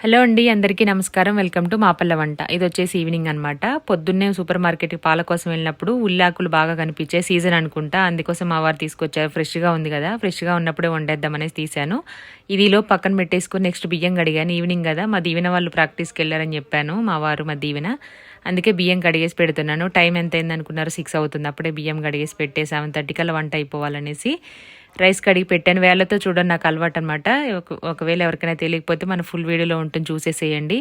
Hello అండి, అందరికీ నమస్కారం. వెల్కమ్ టు మాపల్ల వంట. ఇది వచ్చేసి ఈవినింగ్ అనమాట. పొద్దున్నే సూపర్ మార్కెట్కి పాల కోసం వెళ్ళినప్పుడు ఉల్లాకులు బాగా కనిపించే సీజన్ అనుకుంటా, అందుకోసం మా వారు తీసుకొచ్చారు. ఫ్రెష్గా ఉంది కదా, ఫ్రెష్గా ఉన్నప్పుడే వండేద్దామనేసి తీశాను. ఇదిలో పక్కన పెట్టేసుకుని నెక్స్ట్ బియ్యం కడిగాను. ఈవినింగ్ కదా, మా దీవెన వాళ్ళు ప్రాక్టీస్కి వెళ్ళారని చెప్పాను, మా వారు మా దీవెన. అందుకే బియ్యం కడిగేసి పెడుతున్నాను. టైం ఎంత అయింది అనుకున్నారు? 6 అవుతుంది. అప్పుడే బియ్యం కడిగేసి పెట్టే 7:30 కల్లా వంట అయిపోవాలనేసి రైస్ కడిగి పెట్టాను. వేళ్ళతో చూడండి, నాకు అలవాటు అనమాట. ఒకవేళ ఎవరికైనా తెలియకపోతే మన ఫుల్ వీడియోలో ఉంటుంది, చూసేసేయండి.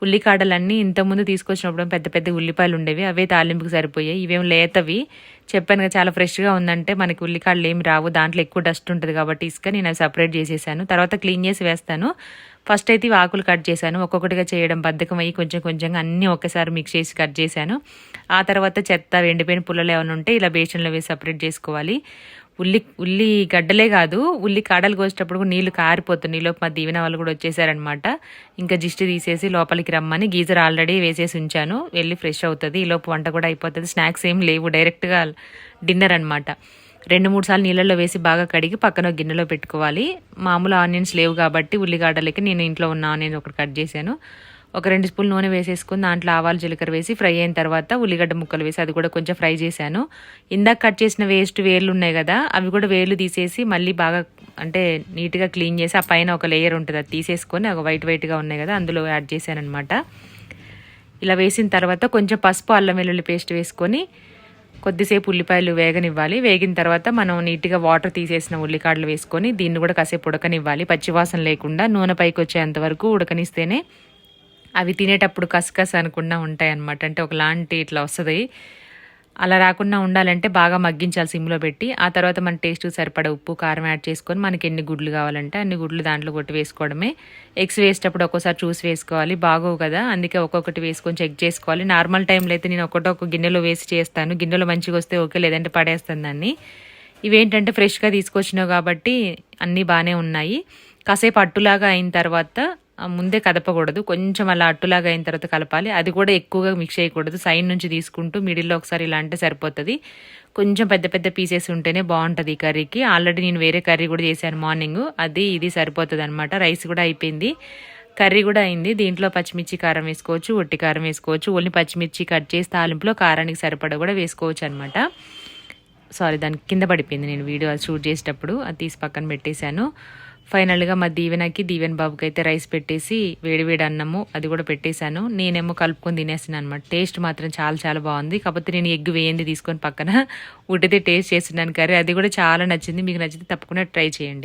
ఉల్లికాడలన్నీ ఇంతకుముందు తీసుకొచ్చినప్పుడు పెద్ద పెద్ద ఉల్లిపాయలు ఉండేవి, అవే తాలింపుకి సరిపోయాయి. ఇవేం లేతవి, చెప్పాను కదా చాలా ఫ్రెష్గా ఉందంటే మనకి ఉల్లికాడలు ఏమి రావు, దాంట్లో ఎక్కువ డస్ట్ ఉంటుంది కాబట్టి ఇసుక. నేను అవి సపరేట్ చేసేసాను, తర్వాత క్లీన్ చేసి వేస్తాను. ఫస్ట్ అయితే ఇవి ఆకులు కట్ చేశాను. ఒక్కొక్కటిగా చేయడం బద్ధకం అయ్యి కొంచెం కొంచెంగా అన్నీ ఒక్కసారి మిక్స్ చేసి కట్ చేశాను. ఆ తర్వాత చెత్త, ఎండిపోయిన పుల్లలు ఏమైనా ఉంటే ఇలా బేషన్లో వేసి సపరేట్ చేసుకోవాలి. ఉల్లి గడ్డలే కాదు, ఉల్లి కాడలు కోసేటప్పుడు కూడా నీళ్లు కారిపోతుంది. ఈలోపు మా దీవెన వాళ్ళు కూడా వచ్చేసారనమాట. ఇంకా జిస్టు తీసేసి లోపలికి రమ్మని గీజర్ ఆల్రెడీ వేసేసి ఉంచాను, వెళ్ళి ఫ్రెష్ అవుతుంది. ఈలోపు వంట కూడా అయిపోతుంది. స్నాక్స్ ఏం లేవు, డైరెక్ట్గా డిన్నర్ అనమాట. 2-3 సార్లు నీళ్ళల్లో వేసి బాగా కడిగి పక్కన గిన్నెలో పెట్టుకోవాలి. మామూలు ఆనియన్స్ లేవు కాబట్టి ఉల్లిగడ్డలకి నేను ఇంట్లో ఉన్న ఆనియన్స్ ఒకటి కట్ చేశాను. ఒక 2 స్పూన్లు నూనె వేసేసుకుని దాంట్లో ఆవాలు జీలకర్ర వేసి ఫ్రై అయిన తర్వాత ఉల్లిగడ్డ ముక్కలు వేసి అది కూడా కొంచెం ఫ్రై చేశాను. ఇందాక కట్ చేసిన వేర్లు ఉన్నాయి కదా, అవి కూడా వేర్లు తీసేసి మళ్ళీ బాగా అంటే నీట్గా క్లీన్ చేసి ఆ పైన ఒక లేయర్ ఉంటుంది, అది తీసేసుకొని ఒక వైట్గా ఉన్నాయి కదా అందులో యాడ్ చేశాను అనమాట. ఇలా వేసిన తర్వాత కొంచెం పసుపు, అల్లం వెల్లుల్లి పేస్ట్ వేసుకొని కొద్దిసేపు ఉల్లిపాయలు వేగనివ్వాలి. వేగిన తర్వాత మనం నీట్గా వాటర్ తీసేసిన ఉల్లికాడలు వేసుకొని దీన్ని కూడా కాసేపు ఉడకనివ్వాలి, పచ్చివాసన లేకుండా. నూనె పైకి వచ్చేంత వరకు ఉడకనిస్తేనే అవి తినేటప్పుడు కసకస అనకుండా ఉంటాయి అన్నమాట. అంటే ఒకలాంటి ఇట్లా వస్తుంది. అలా రాకుండా ఉండాలంటే బాగా మగ్గించాలి సిమ్లో పెట్టి. ఆ తర్వాత మన టేస్ట్ సరిపడా ఉప్పు, కారం యాడ్ చేసుకొని మనకి ఎన్ని గుడ్లు కావాలంటే అన్ని గుడ్లు దాంట్లో కొట్టి వేసుకోవడమే. ఎగ్స్ వేసేటప్పుడు ఒక్కోసారి చూసి వేసుకోవాలి, బాగోవు కదా, అందుకే ఒక్కొక్కటి వేసుకొని చెక్ చేసుకోవాలి. నార్మల్ టైంలో అయితే నేను ఒక్కొక్క గిన్నెలో వేసి చేస్తాను. గిన్నెలో మంచిగా వస్తే ఓకే, లేదంటే పడేస్తాను దాన్ని. ఇవేంటంటే ఫ్రెష్గా తీసుకొచ్చినావు కాబట్టి అన్నీ బాగానే ఉన్నాయి. కాసేపు అట్టులాగా అయిన తర్వాత ముందే కదపకూడదు, కొంచెం అలా అట్టులాగా అయిన తర్వాత కలపాలి. అది కూడా ఎక్కువగా మిక్స్ చేయకూడదు, సైడ్ నుంచి తీసుకుంటూ మిడిల్లో ఒకసారి ఇలా అంటే సరిపోతుంది. కొంచెం పెద్ద పెద్ద పీసెస్ ఉంటేనే బాగుంటుంది ఈ కర్రీకి. ఆల్రెడీ నేను వేరే కర్రీ కూడా చేశాను మార్నింగ్, ఇది సరిపోతుంది అనమాట. రైస్ కూడా అయిపోయింది, కర్రీ కూడా అయింది. దీంట్లో పచ్చిమిర్చి కారం వేసుకోవచ్చు, ఒట్టి కారం వేసుకోవచ్చు. ఓన్లీ పచ్చిమిర్చి కట్ చేసి తాలింపులో కారానికి సరిపడా కూడా వేసుకోవచ్చు అనమాట. సారీ, దానికి కింద పడిపోయింది, నేను వీడియో షూట్ చేసేటప్పుడు అది తీసి పక్కన పెట్టేశాను. ఫైనల్గా మా దీవెన్ బాబుకి అయితే రైస్ పెట్టేసి వేడివేడి అన్నము అది కూడా పెట్టేశాను. నేనేమో కలుపుకొని తినేసాను అనమాట. టేస్ట్ మాత్రం చాలా చాలా బాగుంది. కాకపోతే నేను ఎగ్ వేయండి తీసుకొని పక్కన ఉడితే టేస్ట్ చేస్తున్నాను కర్రీ, అది కూడా చాలా నచ్చింది. మీకు నచ్చితే తప్పకుండా ట్రై చేయండి.